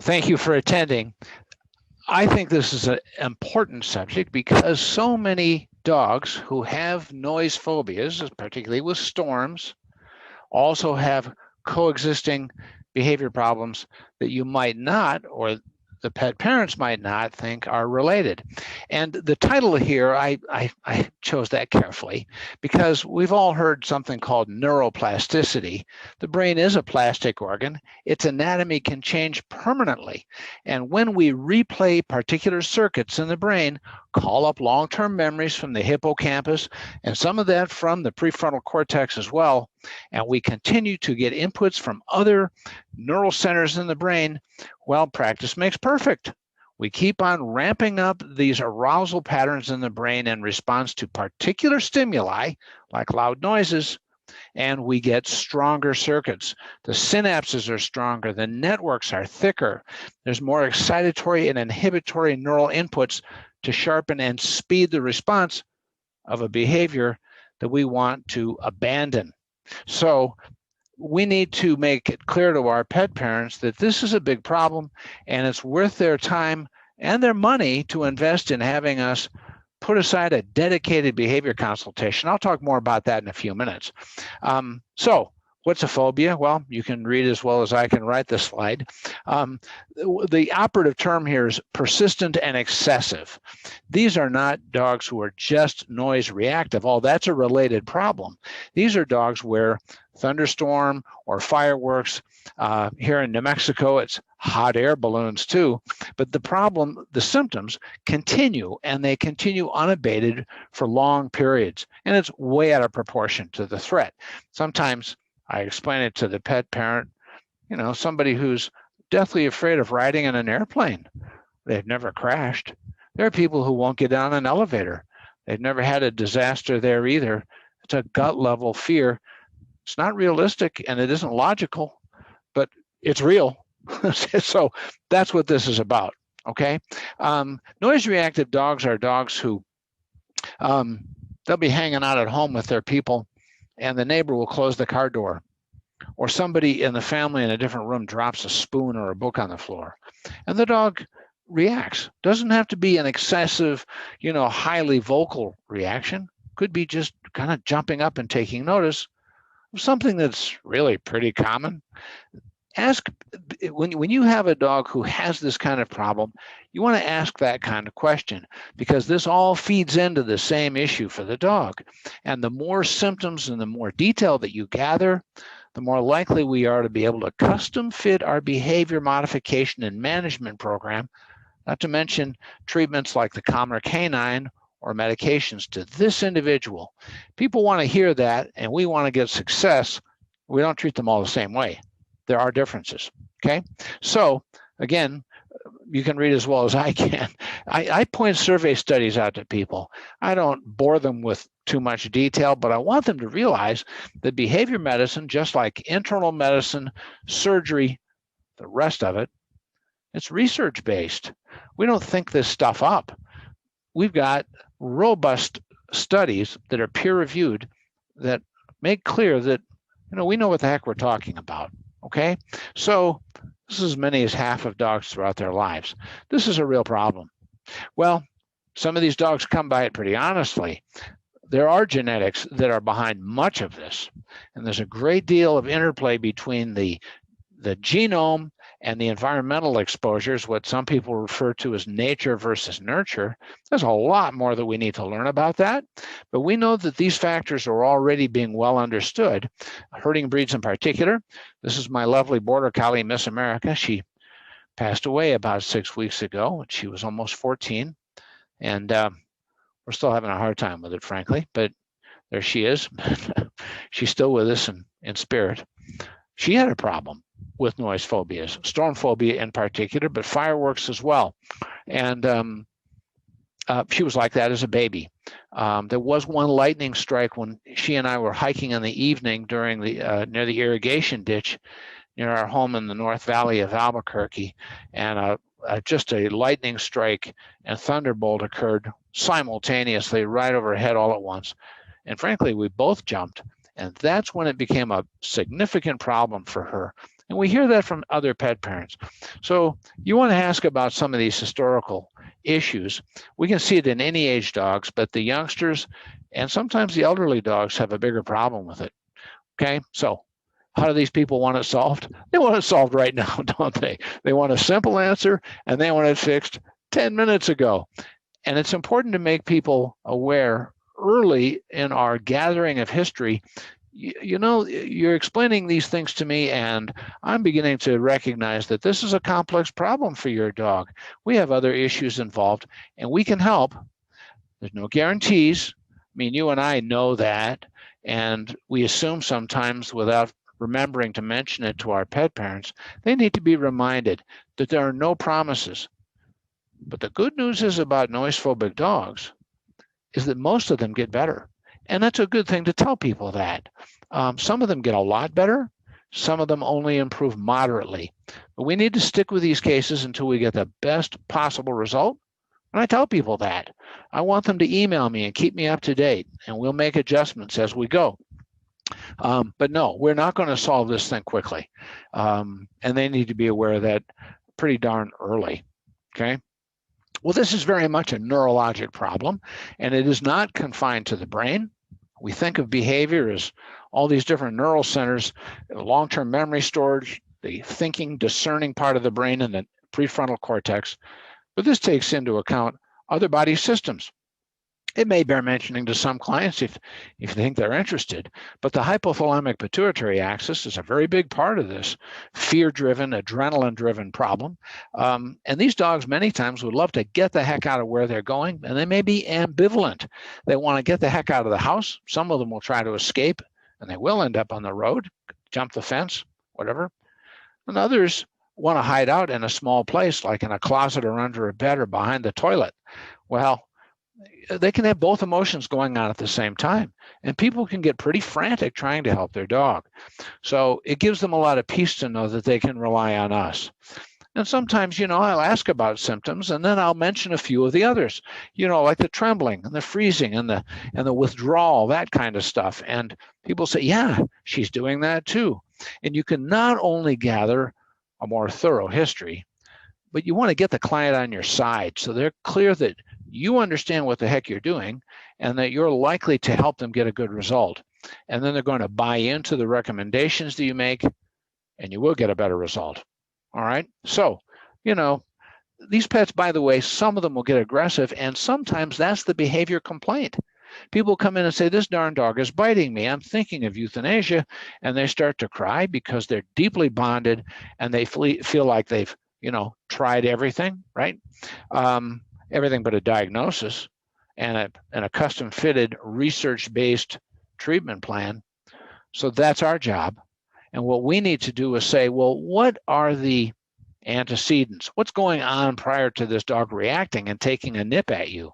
Thank you for attending. I think this is an important subject because so many dogs who have noise phobias, particularly with storms, also have coexisting behavior problems that you might not, or the pet parents might not think are related. And the title here, I chose that carefully because we've all heard something called neuroplasticity. The brain is a plastic organ. Its anatomy can change permanently. And when we replay particular circuits in the brain, call up long-term memories from the hippocampus and some of that from the prefrontal cortex as well, and we continue to get inputs from other neural centers in the brain, well, practice makes perfect. We keep on ramping up these arousal patterns in the brain in response to particular stimuli, like loud noises, and we get stronger circuits. The synapses are stronger, the networks are thicker. There's more excitatory and inhibitory neural inputs to sharpen and speed the response of a behavior that we want to abandon. So we need to make it clear to our pet parents that this is a big problem and it's worth their time and their money to invest in having us put aside a dedicated behavior consultation. I'll talk more about that in a few minutes. So what's a phobia? Well, you can read as well as I can write this slide. The operative term here is persistent and excessive. These are not dogs who are just noise reactive. Oh, that's a related problem. These are dogs where thunderstorm or fireworks, here in New Mexico, it's hot air balloons too, but the problem, the symptoms continue, and they continue unabated for long periods, and it's way out of proportion to the threat. Sometimes I explain it to the pet parent, somebody who's deathly afraid of riding in an airplane. They've never crashed. There are people who won't get on an elevator. They've never had a disaster there either. It's a gut level fear. It's not realistic and it isn't logical, but it's real. So that's what this is about, okay? Noise reactive dogs are dogs who, they'll be hanging out at home with their people and the neighbor will close the car door, or somebody in the family in a different room drops a spoon or a book on the floor, and the dog reacts. Doesn't have to be an excessive, highly vocal reaction. Could be just kind of jumping up and taking notice of something that's really pretty common. Ask, when you have a dog who has this kind of problem, you want to ask that kind of question, because this all feeds into the same issue for the dog. And the more symptoms and the more detail that you gather, the more likely we are to be able to custom fit our behavior modification and management program, not to mention treatments like the Calmer Canine or medications to this individual. People want to hear that, and we want to get success. We don't treat them all the same way. There are differences, okay? So again, you can read as well as I can. I point survey studies out to people. I don't bore them with too much detail, but I want them to realize that behavior medicine, just like internal medicine, surgery, the rest of it, it's research-based. We don't think this stuff up. We've got robust studies that are peer-reviewed that make clear that, we know what the heck we're talking about. Okay, so this is as many as half of dogs throughout their lives. This is a real problem. Well, some of these dogs come by it pretty honestly. There are genetics that are behind much of this, and there's a great deal of interplay between the genome and the environmental exposures, what some people refer to as nature versus nurture. There's a lot more that we need to learn about that, but we know that these factors are already being well understood. Herding breeds in particular. This is my lovely border collie, Miss America. She passed away about 6 weeks ago. She was almost 14, and we're still having a hard time with it, frankly, but there she is. She's still with us in spirit. She had a problem with noise phobias, storm phobia in particular, but fireworks as well. And she was like that as a baby. There was one lightning strike when she and I were hiking in the evening during the near the irrigation ditch near our home in the North Valley of Albuquerque, and just a lightning strike and thunderbolt occurred simultaneously right overhead all at once. And frankly, we both jumped, and that's when it became a significant problem for her. And we hear that from other pet parents. So you want to ask about some of these historical issues. We can see it in any age dogs, but the youngsters and sometimes the elderly dogs have a bigger problem with it. Okay, so how do these people want it solved? They want it solved right now, don't they? They want a simple answer and they want it fixed 10 minutes ago. And it's important to make people aware early in our gathering of history. You know, you're explaining these things to me, and I'm beginning to recognize that this is a complex problem for your dog. We have other issues involved, and we can help. There's no guarantees. I mean, you and I know that, and we assume sometimes without remembering to mention it to our pet parents. They need to be reminded that there are no promises. But the good news is about noise-phobic dogs is that most of them get better. And that's a good thing to tell people that. Some of them get a lot better. Some of them only improve moderately. But we need to stick with these cases until we get the best possible result. And I tell people that. I want them to email me and keep me up to date, and we'll make adjustments as we go. But no, we're not going to solve this thing quickly. And they need to be aware of that pretty darn early. Okay. Well, this is very much a neurologic problem, and it is not confined to the brain. We think of behavior as all these different neural centers, long-term memory storage, the thinking, discerning part of the brain, and the prefrontal cortex. But this takes into account other body systems. It may bear mentioning to some clients if you think they're interested, but the hypothalamic pituitary axis is a very big part of this fear-driven, adrenaline-driven problem. And these dogs many times would love to get the heck out of where they're going, and they may be ambivalent. They want to get the heck out of the house. Some of them will try to escape, and they will end up on the road, jump the fence, whatever. And others want to hide out in a small place, like in a closet or under a bed or behind the toilet. Well, they can have both emotions going on at the same time, and people can get pretty frantic trying to help their dog. So it gives them a lot of peace to know that they can rely on us. And sometimes, you know, I'll ask about symptoms, and then I'll mention a few of the others, you know, like the trembling and the freezing and the withdrawal, that kind of stuff. And people say, yeah, she's doing that too. And you can not only gather a more thorough history, but you want to get the client on your side so they're clear that you understand what the heck you're doing and that you're likely to help them get a good result. And then they're going to buy into the recommendations that you make, and you will get a better result. All right. So, you know, these pets, by the way, some of them will get aggressive, and sometimes that's the behavior complaint. People come in and say, this darn dog is biting me. I'm thinking of euthanasia, and they start to cry because they're deeply bonded and they feel like they've, you know, tried everything, right? Everything but a diagnosis and a custom-fitted, research-based treatment plan. So that's our job. And what we need to do is say, well, what are the antecedents? What's going on prior to this dog reacting and taking a nip at you?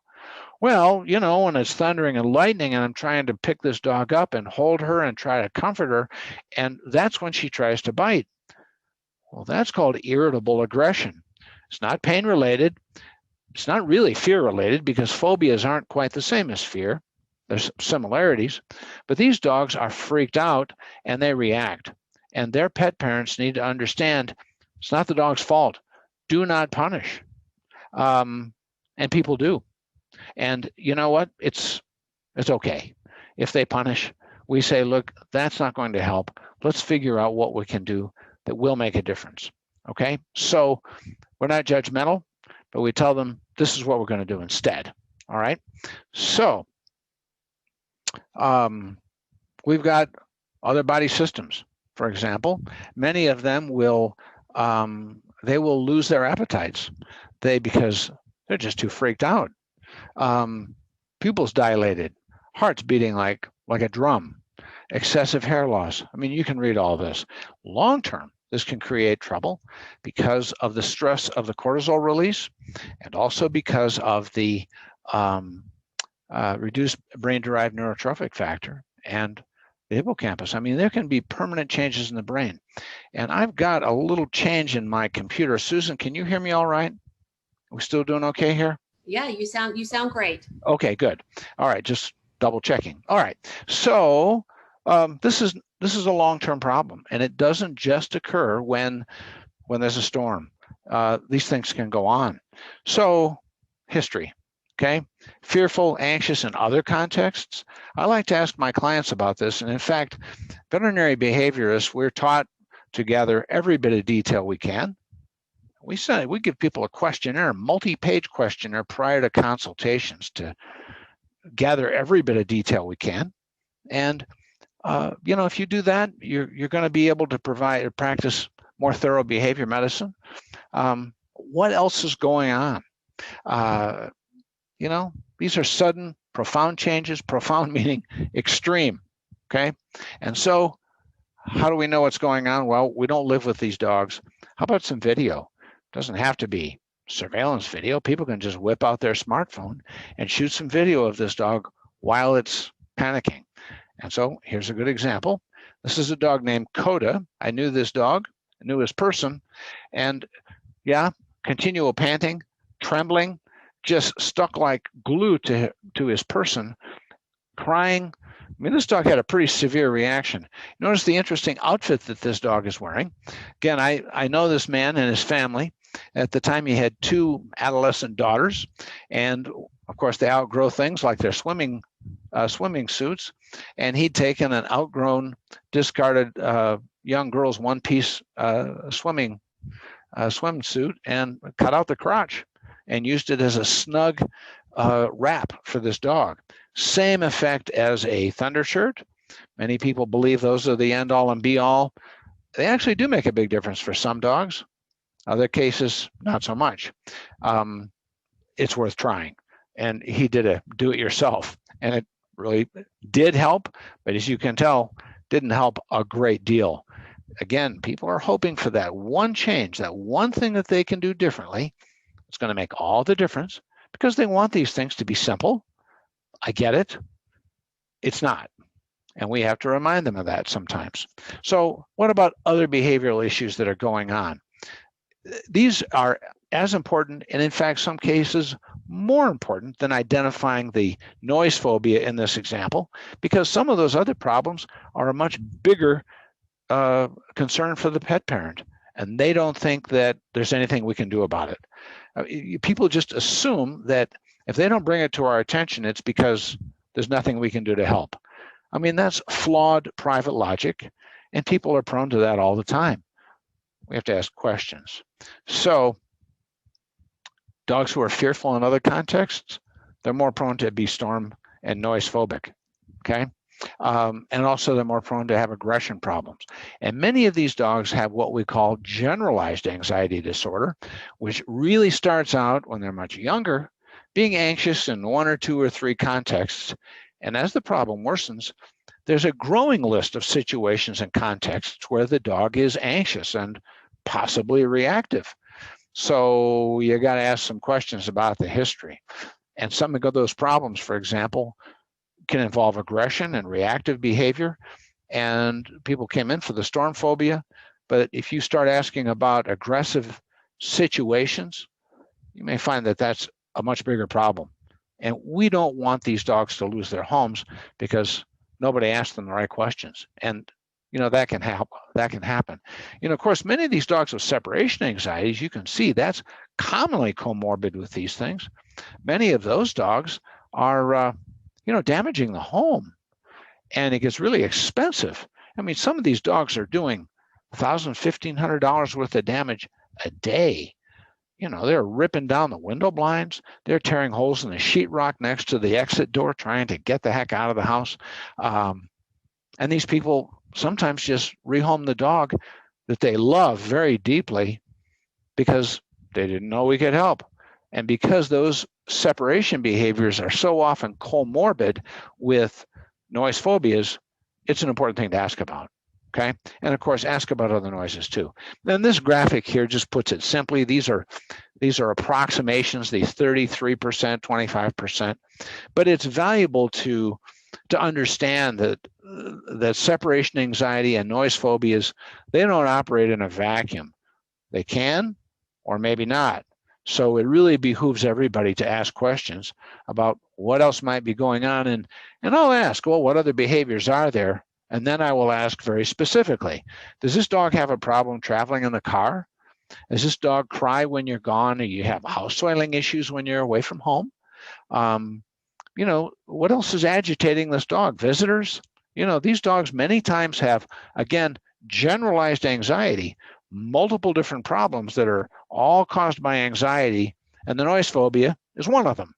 Well, you know, when it's thundering and lightning and I'm trying to pick this dog up and hold her and try to comfort her, and that's when she tries to bite. Well, that's called irritable aggression. It's not pain-related. It's not really fear-related because phobias aren't quite the same as fear. There's similarities, but these dogs are freaked out and they react. And their pet parents need to understand it's not the dog's fault. Do not punish. And people do. And you know what? It's okay. If they punish, we say, look, that's not going to help. Let's figure out what we can do that will make a difference. Okay? So we're not judgmental, but we tell them this is what we're going to do instead. All right? So we've got other body systems. For example, many of them will they will lose their appetites because they're just too freaked out. Pupils dilated, hearts beating like a drum, excessive hair loss. I mean, you can read all this. Long term, this can create trouble because of the stress of the cortisol release and also because of the reduced brain-derived neurotrophic factor and the hippocampus. I mean, there can be permanent changes in the brain. And I've got a little change in my computer. Susan, can you hear me all right? Are we still doing okay here? Yeah, you sound great. Okay, good. All right, just double checking. All right, so this is this is a long-term problem, and it doesn't just occur when there's a storm. These things can go on. So, history, okay? Fearful, anxious, in other contexts. I like to ask my clients about this, and in fact, veterinary behaviorists, we're taught to gather every bit of detail we can. We give people a questionnaire, a multi-page questionnaire prior to consultations to gather every bit of detail we can. And if you do that, you're going to be able to practice more thorough behavior medicine. What else is going on? These are sudden, profound changes. Profound meaning extreme. Okay, and so how do we know what's going on? Well, we don't live with these dogs. How about some video? Doesn't have to be surveillance video. People can just whip out their smartphone and shoot some video of this dog while it's panicking. And so here's a good example. This is a dog named Coda. I knew this dog, I knew his person, and yeah, continual panting, trembling, just stuck like glue to his person, crying. I mean, this dog had a pretty severe reaction. Notice the interesting outfit that this dog is wearing. Again, I know this man and his family. At the time, he had 2 adolescent daughters, and of course, they outgrow things like their swimming suits, and he'd taken an outgrown, discarded young girl's one-piece swimsuit and cut out the crotch and used it as a snug wrap for this dog. Same effect as a thunder shirt. Many people believe those are the end-all and be-all. They actually do make a big difference for some dogs. Other cases, not so much. It's worth trying. And he did a do-it-yourself, and it really did help, but as you can tell, didn't help a great deal. Again, people are hoping for that one change, that one thing that they can do differently. It's going to make all the difference because they want these things to be simple. I get it. It's not. And we have to remind them of that sometimes. So what about other behavioral issues that are going on? These are as important, and in fact, some cases more important than identifying the noise phobia in this example, because some of those other problems are a much bigger concern for the pet parent, and they don't think that there's anything we can do about it. People just assume that if they don't bring it to our attention, it's because there's nothing we can do to help. I mean, that's flawed private logic, and people are prone to that all the time. We have to ask questions. So dogs who are fearful in other contexts, they're more prone to be storm and noise phobic, okay? And also they're more prone to have aggression problems. And many of these dogs have what we call generalized anxiety disorder, which really starts out when they're much younger, being anxious in 1 or 2 or 3 contexts. And as the problem worsens, there's a growing list of situations and contexts where the dog is anxious and possibly reactive. So you got to ask some questions about the history. And some of those problems, for example, can involve aggression and reactive behavior. And people came in for the storm phobia. But if you start asking about aggressive situations, you may find that that's a much bigger problem. And we don't want these dogs to lose their homes because nobody asked them the right questions. And that can help. That can happen. Of course, many of these dogs with separation anxieties, you can see that's commonly comorbid with these things. Many of those dogs are, damaging the home, and it gets really expensive. I mean, some of these dogs are doing $1,000, $1,500 worth of damage a day. They're ripping down the window blinds. They're tearing holes in the sheetrock next to the exit door, trying to get the heck out of the house. And these people sometimes just rehome the dog that they love very deeply because they didn't know we could help. And because those separation behaviors are so often comorbid with noise phobias, it's an important thing to ask about. Okay. And of course, ask about other noises too. Then this graphic here just puts it simply. These are approximations, these 33%, 25%, but it's valuable to understand that separation anxiety and noise phobias, they don't operate in a vacuum. They can, or maybe not. So it really behooves everybody to ask questions about what else might be going on. And I'll ask, well, what other behaviors are there And then I will ask very specifically, does this dog have a problem traveling in the car? Does this dog cry when you're gone, or you have house soiling issues when you're away from home? What else is agitating this dog? Visitors? These dogs many times have, again, generalized anxiety, multiple different problems that are all caused by anxiety, and the noise phobia is one of them.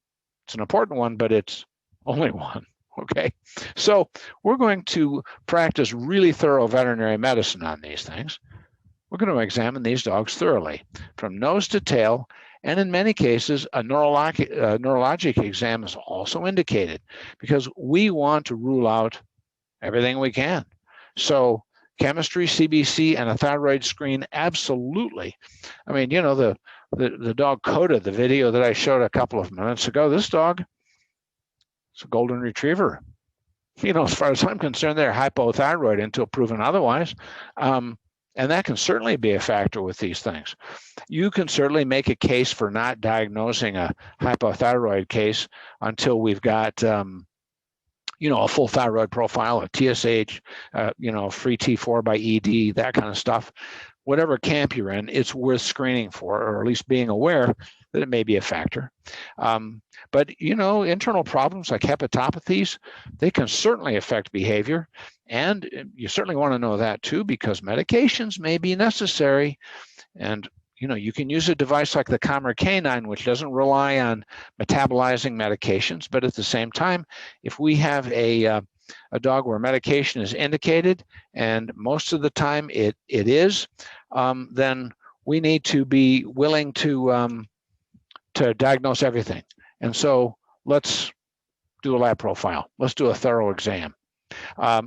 It's an important one, but it's only one. Okay, so we're going to practice really thorough veterinary medicine on these things. We're going to examine these dogs thoroughly, from nose to tail, and in many cases, a neurologic exam is also indicated because we want to rule out everything we can. So chemistry, CBC, and a thyroid screen, absolutely. I mean, the dog Coda, the video that I showed a couple of minutes ago, this dog, it's a golden retriever. As far as I'm concerned, they're hypothyroid until proven otherwise. And that can certainly be a factor with these things. You can certainly make a case for not diagnosing a hypothyroid case until we've got, a full thyroid profile, a TSH, free T4 by ED, that kind of stuff. Whatever camp you're in, it's worth screening for, or at least being aware that it may be a factor. But internal problems like hepatopathies, they can certainly affect behavior. And you certainly want to know that too, because medications may be necessary. And you can use a device like the Calmer Canine, which doesn't rely on metabolizing medications, but at the same time, if we have a dog where medication is indicated, and most of the time it is, then we need to be willing to diagnose everything. And so let's do a lab profile. Let's do a thorough exam.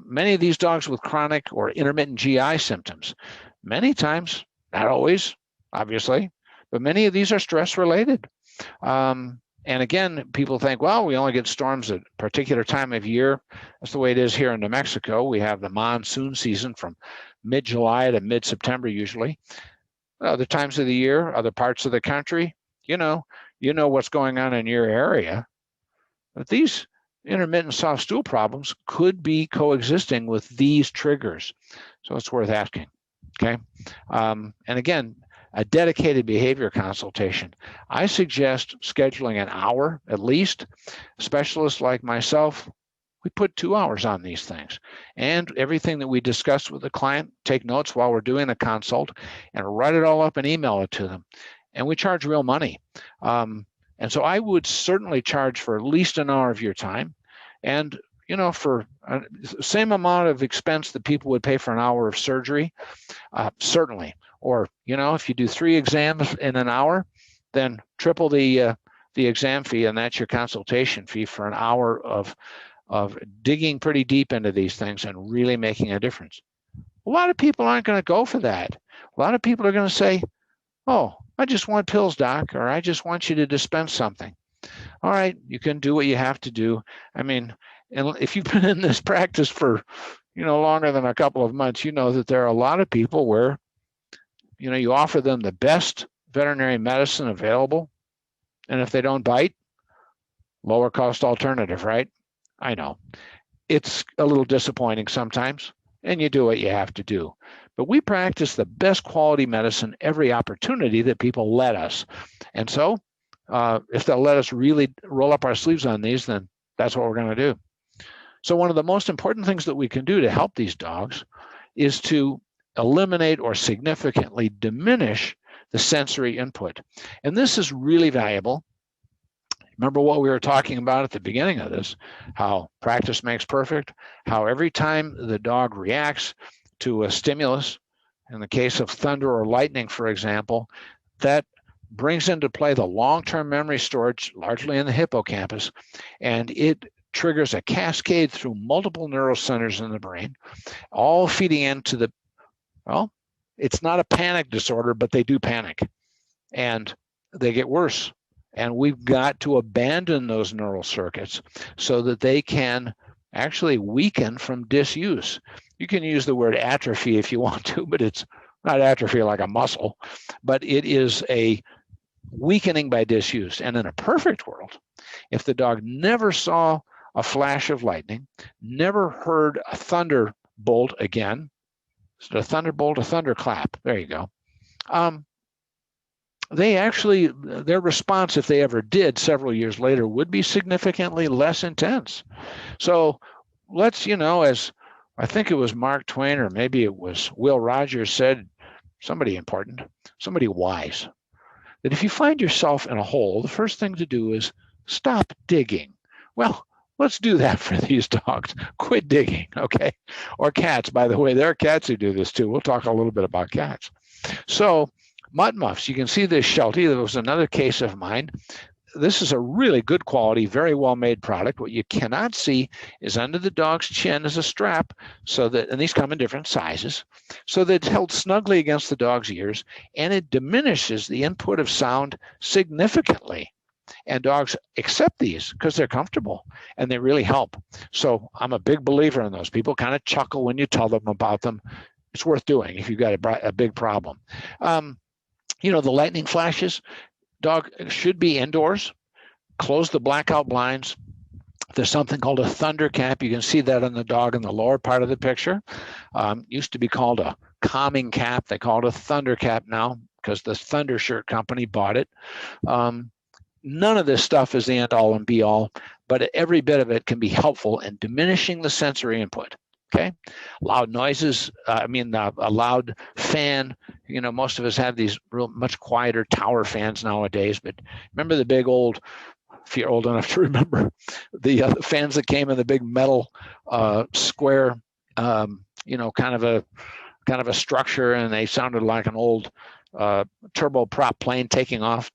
Many of these dogs with chronic or intermittent GI symptoms, many times, not always, obviously, but many of these are stress related. And again, people think, well, we only get storms at a particular time of year. That's the way it is here in New Mexico. We have the monsoon season from mid-July to mid-September usually. Other times of the year, other parts of the country, you know what's going on in your area. But these intermittent soft stool problems could be coexisting with these triggers. So it's worth asking, okay? And again, a dedicated behavior consultation. I suggest scheduling an hour at least. Specialists like myself, we put 2 hours on these things. And everything that we discuss with the client, take notes while we're doing a consult and write it all up and email it to them. And we charge real money. And so I would certainly charge for at least an hour of your time. And, for the same amount of expense that people would pay for an hour of surgery, certainly. Or, if you do 3 exams in an hour, then triple the exam fee, and that's your consultation fee for an hour of digging pretty deep into these things and really making a difference. A lot of people aren't going to go for that. A lot of people are going to say, oh, I just want pills, doc, or I just want you to dispense something. All right, you can do what you have to do. I mean, and if you've been in this practice for, longer than a couple of months, you know that there are a lot of people where, you offer them the best veterinary medicine available. And if they don't bite, lower cost alternative, right? I know. It's a little disappointing sometimes, and you do what you have to do. But we practice the best quality medicine every opportunity that people let us. And so if they'll let us really roll up our sleeves on these, then that's what we're going to do. So one of the most important things that we can do to help these dogs is to eliminate or significantly diminish the sensory input. And this is really valuable. Remember what we were talking about at the beginning of this, how practice makes perfect, how every time the dog reacts to a stimulus, in the case of thunder or lightning, for example, that brings into play the long-term memory storage, largely in the hippocampus, and it triggers a cascade through multiple neural centers in the brain, all feeding into the, well, it's not a panic disorder, but they do panic, and they get worse. And we've got to abandon those neural circuits so that they can actually weaken from disuse. You can use the word atrophy if you want to, but it's not atrophy like a muscle, but it is a weakening by disuse. And in a perfect world, if the dog never saw a flash of lightning, never heard a thunder thunderbolt again. So a thunderbolt, a thunderclap. There you go. They actually, their response, if they ever did several years later, would be significantly less intense. So let's, as I think it was Mark Twain, or maybe it was Will Rogers said, somebody important, somebody wise, that if you find yourself in a hole, the first thing to do is stop digging. Well, let's do that for these dogs. Quit digging, okay? Or cats, by the way. There are cats who do this too. We'll talk a little bit about cats. So mutt muffs, you can see this Sheltie. There was another case of mine. This is a really good quality, very well-made product. What you cannot see is under the dog's chin is a strap, so that, and these come in different sizes, so that it's held snugly against the dog's ears, and it diminishes the input of sound significantly. And dogs accept these because they're comfortable and they really help. So I'm a big believer in those. People kind of chuckle when you tell them about them. It's worth doing if you've got a big problem. The lightning flashes, dog should be indoors. Close the blackout blinds. There's something called a thunder cap. You can see that on the dog in the lower part of the picture. Used to be called a calming cap. They call it a thunder cap now because the Thunder Shirt Company bought it. None of this stuff is the end all and be all, but every bit of it can be helpful in diminishing the sensory input. Okay, loud noises. A loud fan. Most of us have these real much quieter tower fans nowadays. But remember the big old, if you're old enough to remember, the fans that came in the big metal square, kind of a structure, and they sounded like an old turboprop plane taking off.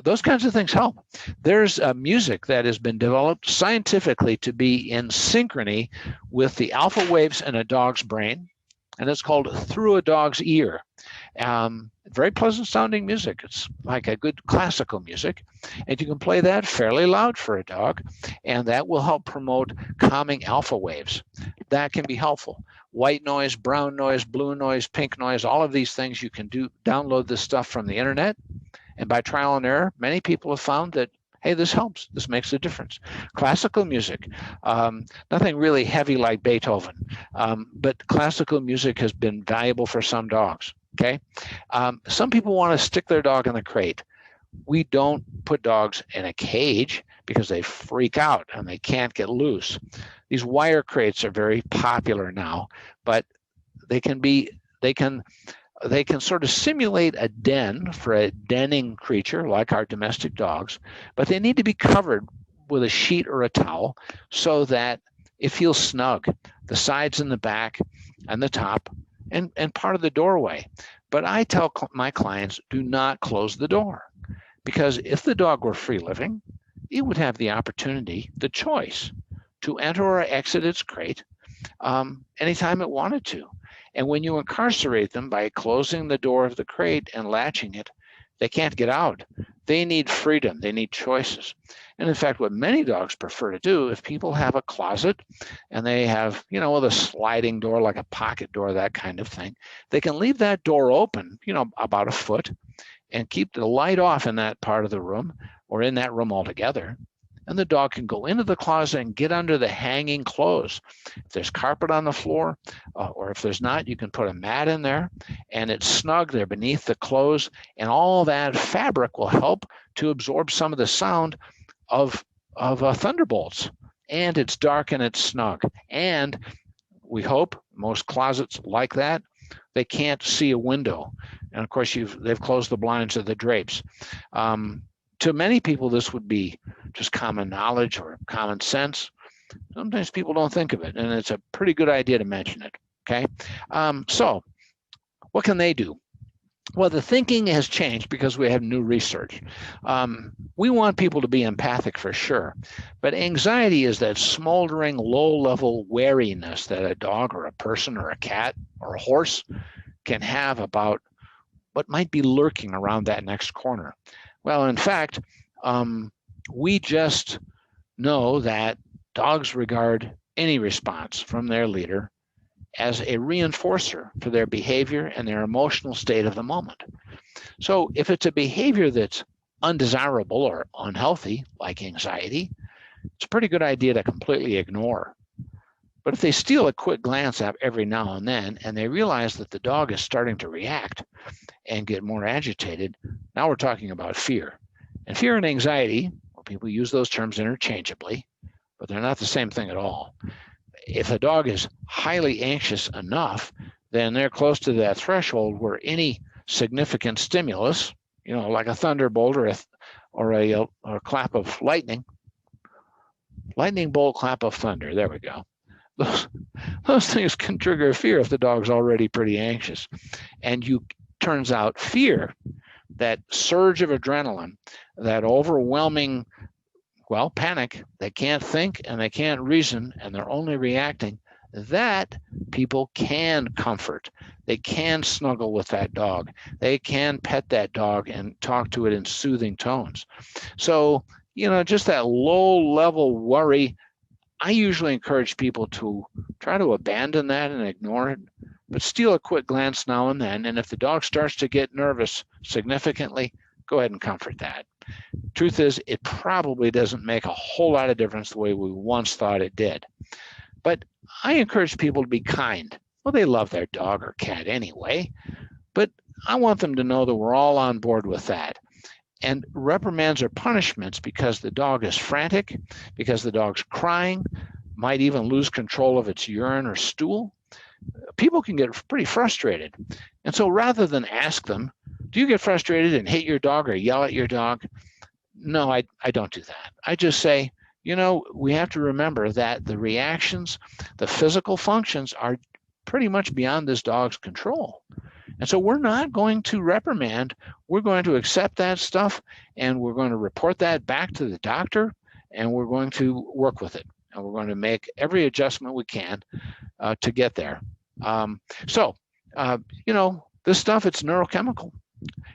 Those kinds of things help. There's music that has been developed scientifically to be in synchrony with the alpha waves in a dog's brain, and it's called Through a Dog's Ear. Very pleasant sounding music. It's like a good classical music, and you can play that fairly loud for a dog, and that will help promote calming alpha waves. That can be helpful. White noise, brown noise, blue noise, pink noise, all of these things you can download this stuff from the internet. And by trial and error, many people have found that, hey, this helps. This makes a difference. Classical music, nothing really heavy like Beethoven, but classical music has been valuable for some dogs, okay? Some people want to stick their dog in the crate. We don't put dogs in a cage because they freak out and they can't get loose. These wire crates are very popular now, but they can sort of simulate a den for a denning creature like our domestic dogs, but they need to be covered with a sheet or a towel so that it feels snug, the sides and the back and the top and part of the doorway. But I tell my clients, do not close the door, because if the dog were free living, it would have the opportunity, the choice to enter or exit its crate anytime it wanted to. And when you incarcerate them by closing the door of the crate and latching it, they can't get out. They need freedom. They need choices. And in fact, what many dogs prefer to do, if people have a closet and they have, with a sliding door, like a pocket door, that kind of thing, they can leave that door open, about a foot, and keep the light off in that part of the room or in that room altogether. And the dog can go into the closet and get under the hanging clothes. If there's carpet on the floor, or if there's not, you can put a mat in there, and it's snug there beneath the clothes, and all that fabric will help to absorb some of the sound of thunderbolts. And it's dark and it's snug. And we hope most closets like that, they can't see a window. And of course, they've closed the blinds or the drapes. To many people, this would be just common knowledge or common sense. Sometimes people don't think of it, and it's a pretty good idea to mention it, okay? So what can they do? Well, the thinking has changed because we have new research. We want people to be empathic for sure, but anxiety is that smoldering, low-level wariness that a dog or a person or a cat or a horse can have about what might be lurking around that next corner. Well, in fact, we just know that dogs regard any response from their leader as a reinforcer for their behavior and their emotional state of the moment. So if it's a behavior that's undesirable or unhealthy, like anxiety, it's a pretty good idea to completely ignore. But if they steal a quick glance at every now and then, and they realize that the dog is starting to react and get more agitated, now we're talking about fear. And fear and anxiety, well, people use those terms interchangeably, but they're not the same thing at all. If a dog is highly anxious enough, then they're close to that threshold where any significant stimulus, like a thunderbolt or a clap of lightning bolt, clap of thunder, there we go. Those things can trigger fear if the dog's already pretty anxious. And turns out fear, that surge of adrenaline, that overwhelming, panic, they can't think and they can't reason and they're only reacting, that people can comfort. They can snuggle with that dog. They can pet that dog and talk to it in soothing tones. So, just that low level worry, I usually encourage people to try to abandon that and ignore it, but steal a quick glance now and then. And if the dog starts to get nervous significantly, go ahead and comfort that. Truth is, it probably doesn't make a whole lot of difference the way we once thought it did. But I encourage people to be kind. Well, they love their dog or cat anyway, but I want them to know that we're all on board with that. And reprimands or punishments because the dog is frantic, because the dog's crying, might even lose control of its urine or stool. People can get pretty frustrated. And so rather than ask them, do you get frustrated and hit your dog or yell at your dog? No, I don't do that. I just say, we have to remember that the reactions, the physical functions are pretty much beyond this dog's control. And so we're not going to reprimand. We're going to accept that stuff and we're going to report that back to the doctor and we're going to work with it. And we're going to make every adjustment we can to get there. This stuff, it's neurochemical.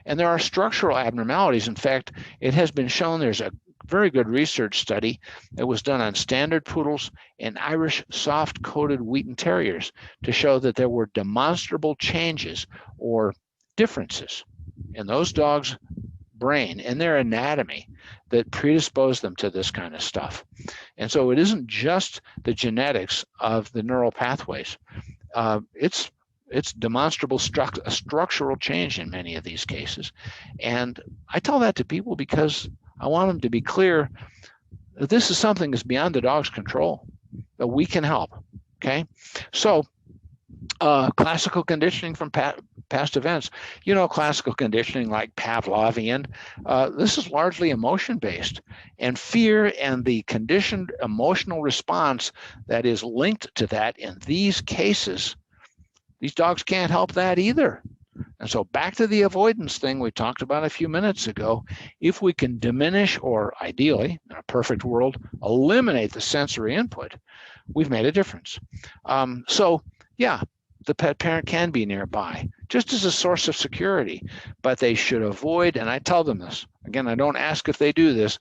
And there are structural abnormalities. In fact, it has been shown, there's a very good research study that was done on standard poodles and Irish soft-coated Wheaten Terriers to show that there were demonstrable changes or differences in those dogs' brain and their anatomy that predisposed them to this kind of stuff. And so it isn't just the genetics of the neural pathways. It's demonstrable structural change in many of these cases. And I tell that to people because I want them to be clear that this is something that's beyond the dog's control, that we can help, okay? So classical conditioning from past events, classical conditioning like Pavlovian, this is largely emotion-based. And fear and the conditioned emotional response that is linked to that in these cases, these dogs can't help that either. And so back to the avoidance thing we talked about a few minutes ago, if we can diminish or ideally, in a perfect world, eliminate the sensory input, we've made a difference. The pet parent can be nearby just as a source of security, but they should avoid, and I tell them this, again, I don't ask if they do this.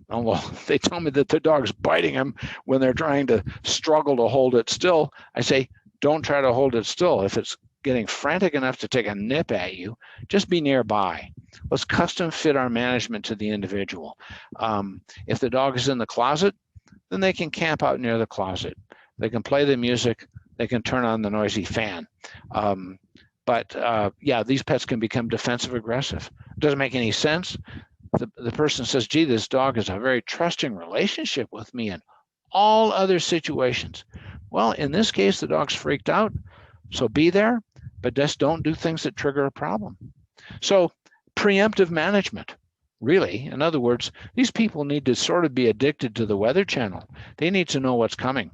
Oh, well, they tell me that their dog's biting them when they're trying to struggle to hold it still. I say, don't try to hold it still. If it's getting frantic enough to take a nip at you, just be nearby. Let's custom fit our management to the individual. If the dog is in the closet, then they can camp out near the closet. They can play the music. They can turn on the noisy fan. These pets can become defensive aggressive. It doesn't make any sense. The person says, gee, this dog has a very trusting relationship with me in all other situations. Well, in this case, the dog's freaked out. So be there, but just don't do things that trigger a problem. So preemptive management, really, in other words, these people need to sort of be addicted to the Weather Channel. They need to know what's coming.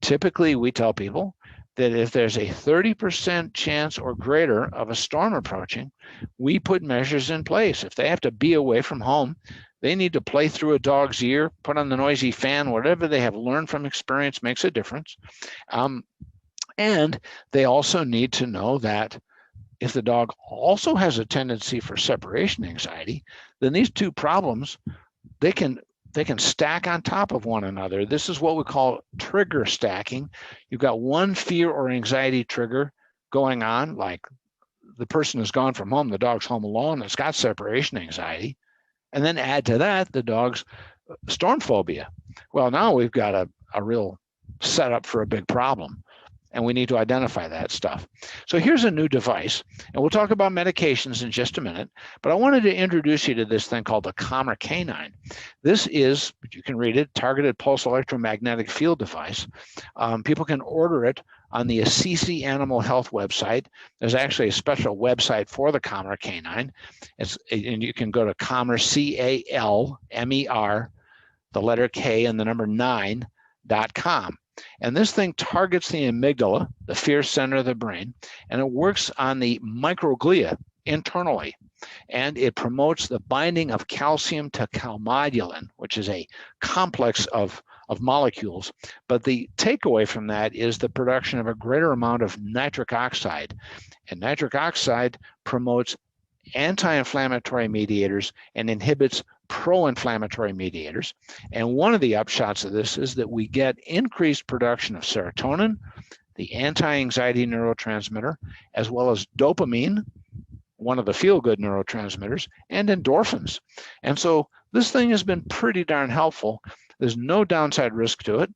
Typically, we tell people that if there's a 30% chance or greater of a storm approaching, we put measures in place. If they have to be away from home, they need to play through a dog's ear, put on the noisy fan, whatever they have learned from experience makes a difference. And they also need to know that if the dog also has a tendency for separation anxiety, then these two problems, they can stack on top of one another. This is what we call trigger stacking. You've got one fear or anxiety trigger going on, like the person has gone from home, the dog's home alone, it's got separation anxiety. And then add to that the dog's storm phobia. Well, now we've got a real set up for a big problem. And we need to identify that stuff. So here's a new device, and we'll talk about medications in just a minute, but I wanted to introduce you to this thing called the Calmer Canine. This is, you can read it, targeted pulse electromagnetic field device. People can order it on the Assisi Animal Health website. There's actually a special website for the Calmer Canine. And you can go to Calmer, CALMER, the letter K and the number 9.com. And this thing targets the amygdala, the fear center of the brain, and it works on the microglia internally. And it promotes the binding of calcium to calmodulin, which is a complex of molecules. But the takeaway from that is the production of a greater amount of nitric oxide. And nitric oxide promotes anti-inflammatory mediators and inhibits pro-inflammatory mediators. And one of the upshots of this is that we get increased production of serotonin, the anti-anxiety neurotransmitter, as well as dopamine, one of the feel-good neurotransmitters, and endorphins. And so this thing has been pretty darn helpful. There's no downside risk to it.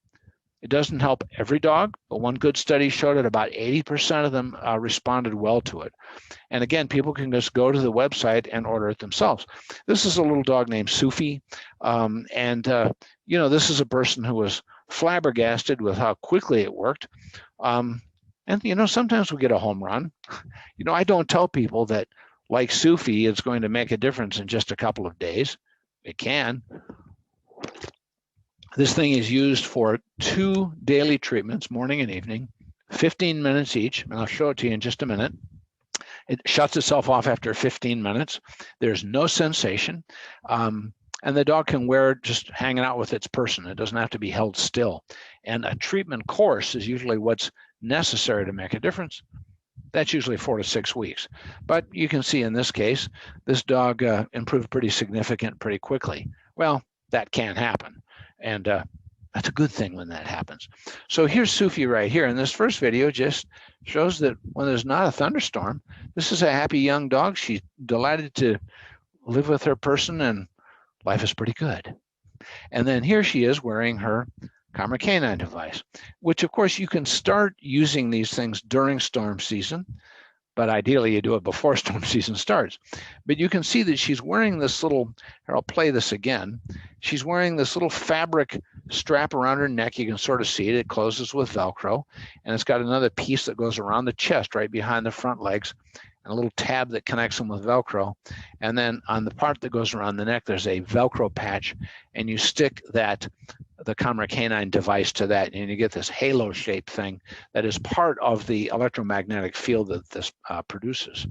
It doesn't help every dog, but one good study showed that about 80% of them responded well to it. And again, people can just go to the website and order it themselves. This is a little dog named Sufi. This is a person who was flabbergasted with how quickly it worked. Sometimes we get a home run. I don't tell people that, like Sufi, it's going to make a difference in just a couple of days. It can. This thing is used for 2 daily treatments, morning and evening, 15 minutes each, and I'll show it to you in just a minute. It shuts itself off after 15 minutes. There's no sensation, and the dog can wear it just hanging out with its person. It doesn't have to be held still. And a treatment course is usually what's necessary to make a difference. That's usually 4 to 6 weeks. But you can see in this case, this dog improved pretty quickly. Well, that can happen. And that's a good thing when that happens. So here's Sufi right here. And this first video just shows that when there's not a thunderstorm, this is a happy young dog. She's delighted to live with her person and life is pretty good. And then here she is wearing her Calmer Canine device, which of course you can start using these things during storm season, but ideally you do it before storm season starts. But you can see that she's wearing this little, here I'll play this again. She's wearing this little fabric strap around her neck. You can sort of see it. It closes with Velcro, and it's got another piece that goes around the chest right behind the front legs, and a little tab that connects them with Velcro. And then on the part that goes around the neck, there's a Velcro patch, and you stick the Calmer Canine device to that, and you get this halo-shaped thing that is part of the electromagnetic field that this produces.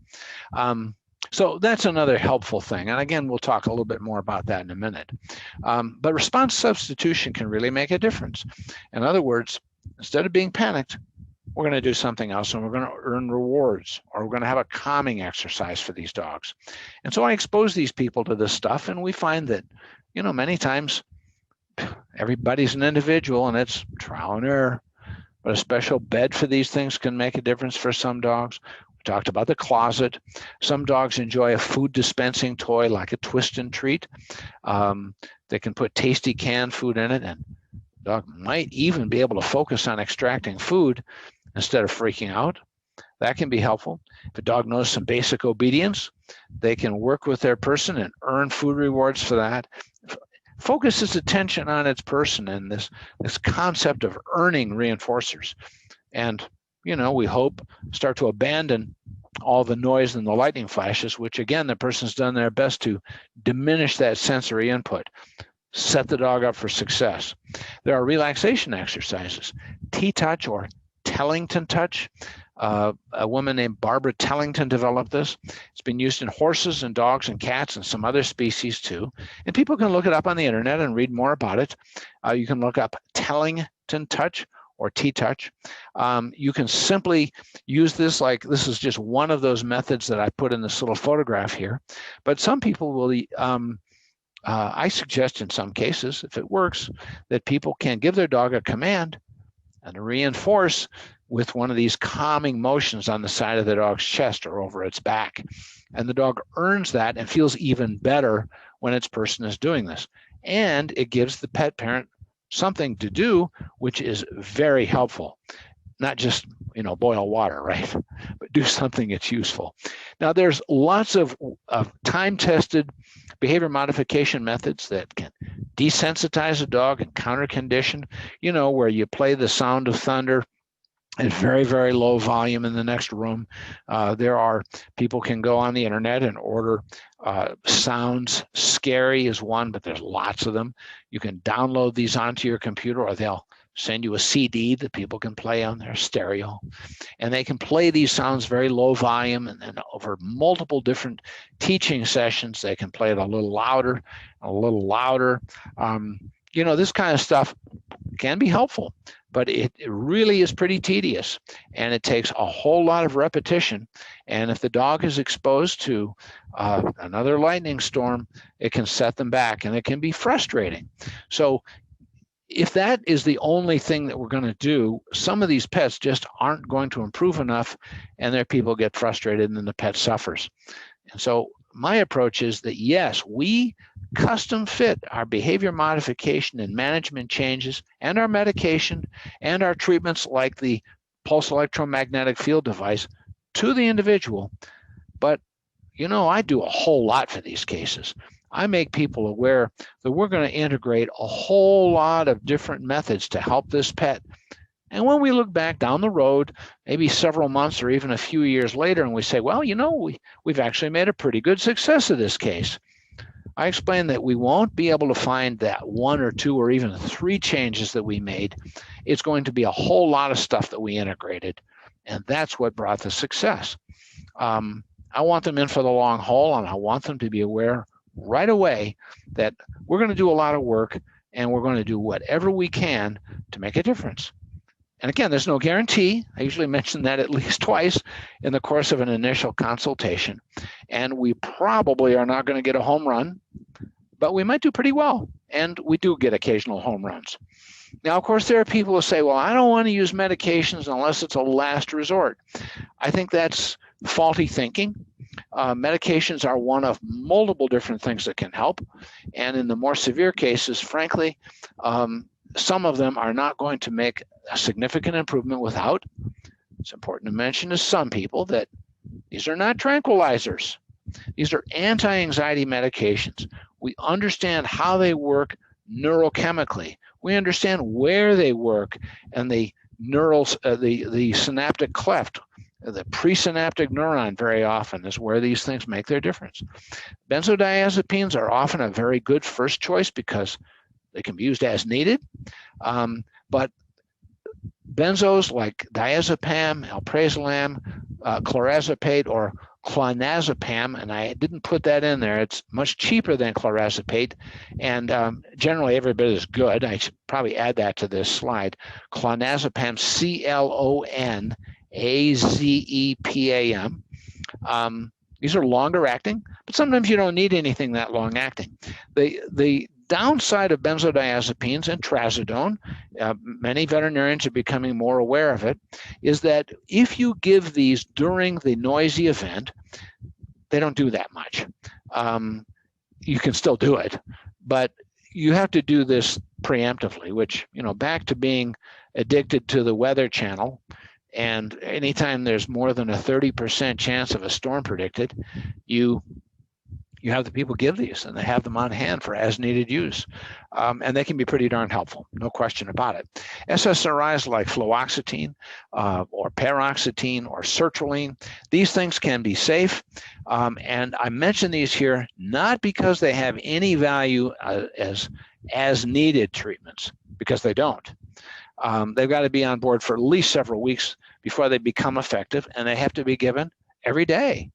So that's another helpful thing. And again, we'll talk a little bit more about that in a minute. But response substitution can really make a difference. In other words, instead of being panicked, we're going to do something else, and we're going to earn rewards, or we're going to have a calming exercise for these dogs. And so I expose these people to this stuff, and we find that, many times everybody's an individual and it's trial and error, but a special bed for these things can make a difference for some dogs. We talked about the closet. Some dogs enjoy a food dispensing toy like a twist and treat. They can put tasty canned food in it, and the dog might even be able to focus on extracting food instead of freaking out. That can be helpful. If a dog knows some basic obedience, they can work with their person and earn food rewards for that. Focus its attention on its person and this concept of earning reinforcers. And, we hope start to abandon all the noise and the lightning flashes, which again, the person's done their best to diminish that sensory input. Set the dog up for success. There are relaxation exercises, T-touch or Tellington touch. A woman named Barbara Tellington developed this. It's been used in horses and dogs and cats and some other species too. And people can look it up on the internet and read more about it. You can look up Tellington touch or T-touch. You can simply use this, like this is just one of those methods that I put in this little photograph here. But some people will, I suggest in some cases, if it works, that people can give their dog a command and reinforce with one of these calming motions on the side of the dog's chest or over its back. And the dog earns that and feels even better when its person is doing this. And it gives the pet parent something to do, which is very helpful. Not just, boil water, right? But do something that's useful. Now, there's lots of time-tested behavior modification methods that can desensitize a dog and counter condition, where you play the sound of thunder at very, very low volume in the next room. People can go on the internet and order sounds. Scary is one, but there's lots of them. You can download these onto your computer, or they'll send you a CD that people can play on their stereo. And they can play these sounds very low volume, and then over multiple different teaching sessions, they can play it a little louder, a little louder. This kind of stuff can be helpful, but it really is pretty tedious, and it takes a whole lot of repetition. And if the dog is exposed to another lightning storm, it can set them back, and it can be frustrating. So if that is the only thing that we're going to do, some of these pets just aren't going to improve enough, and their people get frustrated, and then the pet suffers. And so my approach is that, yes, we custom fit our behavior modification and management changes and our medication and our treatments like the pulse electromagnetic field device to the individual. But, I do a whole lot for these cases. I make people aware that we're going to integrate a whole lot of different methods to help this pet. And when we look back down the road, maybe several months or even a few years later, and we say, well, we've actually made a pretty good success of this case. I explain that we won't be able to find that one or two or even three changes that we made. It's going to be a whole lot of stuff that we integrated, and that's what brought the success. I want them in for the long haul, and I want them to be aware right away that we're going to do a lot of work, and we're going to do whatever we can to make a difference. And again, there's no guarantee. I usually mention that at least twice in the course of an initial consultation. And we probably are not going to get a home run, but we might do pretty well. And we do get occasional home runs. Now, of course, there are people who say, well, I don't want to use medications unless it's a last resort. I think that's faulty thinking. Medications are one of multiple different things that can help. And in the more severe cases, frankly, some of them are not going to make a significant improvement without. It's important to mention to some people that these are not tranquilizers. These are anti-anxiety medications. We understand how they work neurochemically. We understand where they work, and the the synaptic cleft, the presynaptic neuron very often is where these things make their difference. Benzodiazepines are often a very good first choice because they can be used as needed, but benzos like diazepam, alprazolam, clorazepate, or clonazepam, and I didn't put that in there. It's much cheaper than clorazepate, and generally every bit is good. I should probably add that to this slide. Clonazepam, clonazepam. These are longer acting, but sometimes you don't need anything that long acting. The downside of benzodiazepines and trazodone, many veterinarians are becoming more aware of it, is that if you give these during the noisy event, they don't do that much. You can still do it, but you have to do this preemptively, which, back to being addicted to the Weather Channel, and anytime there's more than a 30% chance of a storm predicted, you have the people give these, and they have them on hand for as needed use. And they can be pretty darn helpful, no question about it. SSRIs like fluoxetine or paroxetine or sertraline, these things can be safe. And I mention these here not because they have any value as needed treatments, because they don't. They've got to be on board for at least several weeks before they become effective, and they have to be given every day.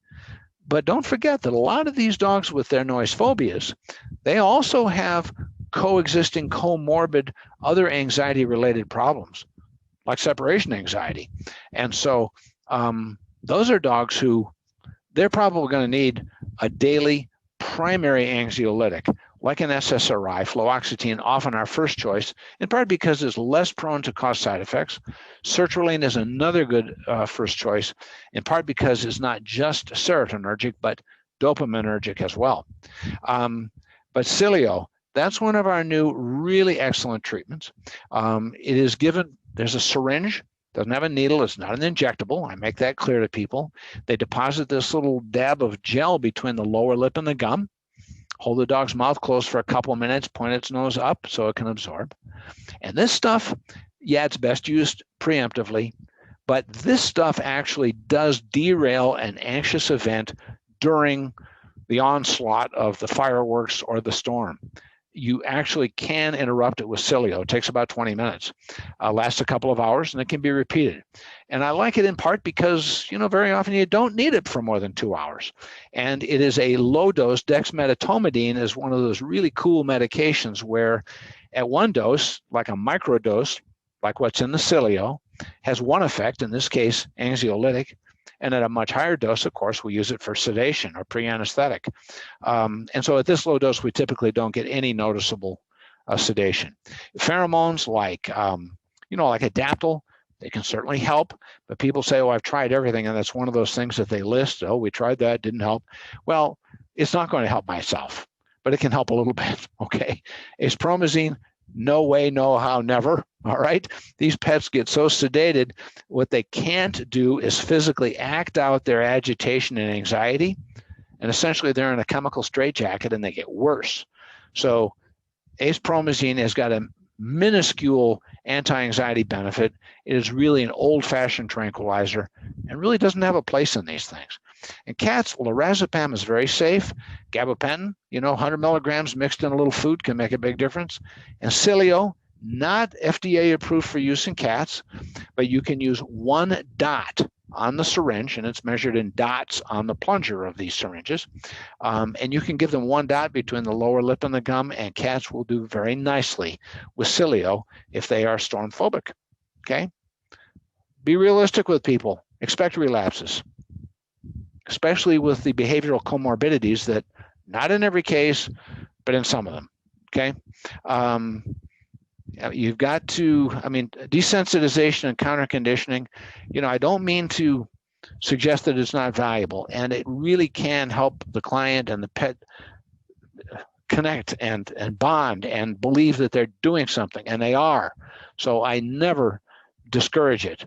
But don't forget that a lot of these dogs with their noise phobias, they also have coexisting comorbid other anxiety-related problems, like separation anxiety. And so those are dogs who they're probably going to need a daily primary anxiolytic, like an SSRI, fluoxetine, often our first choice, in part because it's less prone to cause side effects. Sertraline is another good first choice, in part because it's not just serotonergic, but dopaminergic as well. But Cilio That's one of our new really excellent treatments. It is given, there's a syringe, doesn't have a needle, it's not an injectable. I make that clear to people. They deposit this little dab of gel between the lower lip and the gum, hold the dog's mouth closed for a couple of minutes, point its nose up so it can absorb. And this stuff, yeah, it's best used preemptively, but this stuff actually does derail an anxious event during the onslaught of the fireworks or the storm. You actually can interrupt it with Cilio. It takes about 20 minutes, lasts a couple of hours, and it can be repeated. And I like it in part because, very often you don't need it for more than 2 hours. And it is a low dose. Dexmedetomidine is one of those really cool medications where at one dose, like a microdose, like what's in the Cilio, has one effect, in this case, anxiolytic. And at a much higher dose, of course, we use it for sedation or pre-anesthetic. And so at this low dose, we typically don't get any noticeable sedation. Pheromones like, like Adaptil, they can certainly help, but people say, oh, I've tried everything, and that's one of those things that they list. Oh, we tried that, didn't help. Well, it's not going to help myself, but it can help a little bit, okay? Acepromazine, no way, no how, never, all right? These pets get so sedated, what they can't do is physically act out their agitation and anxiety, and essentially they're in a chemical straitjacket and they get worse. So acepromazine has got a minuscule anti-anxiety benefit. It is really an old-fashioned tranquilizer and really doesn't have a place in these things. In cats, lorazepam is very safe. Gabapentin, 100 milligrams mixed in a little food can make a big difference. And Cilio, not FDA approved for use in cats, but you can use 1 dot on the syringe, and it's measured in dots on the plunger of these syringes. And you can give them 1 dot between the lower lip and the gum, and cats will do very nicely with Cilio if they are storm phobic, okay? Be realistic with people. Expect relapses, especially with the behavioral comorbidities that, not in every case, but in some of them, okay? You've got to, desensitization and counter conditioning, I don't mean to suggest that it's not valuable, and it really can help the client and the pet connect and bond and believe that they're doing something, and they are. So I never discourage it.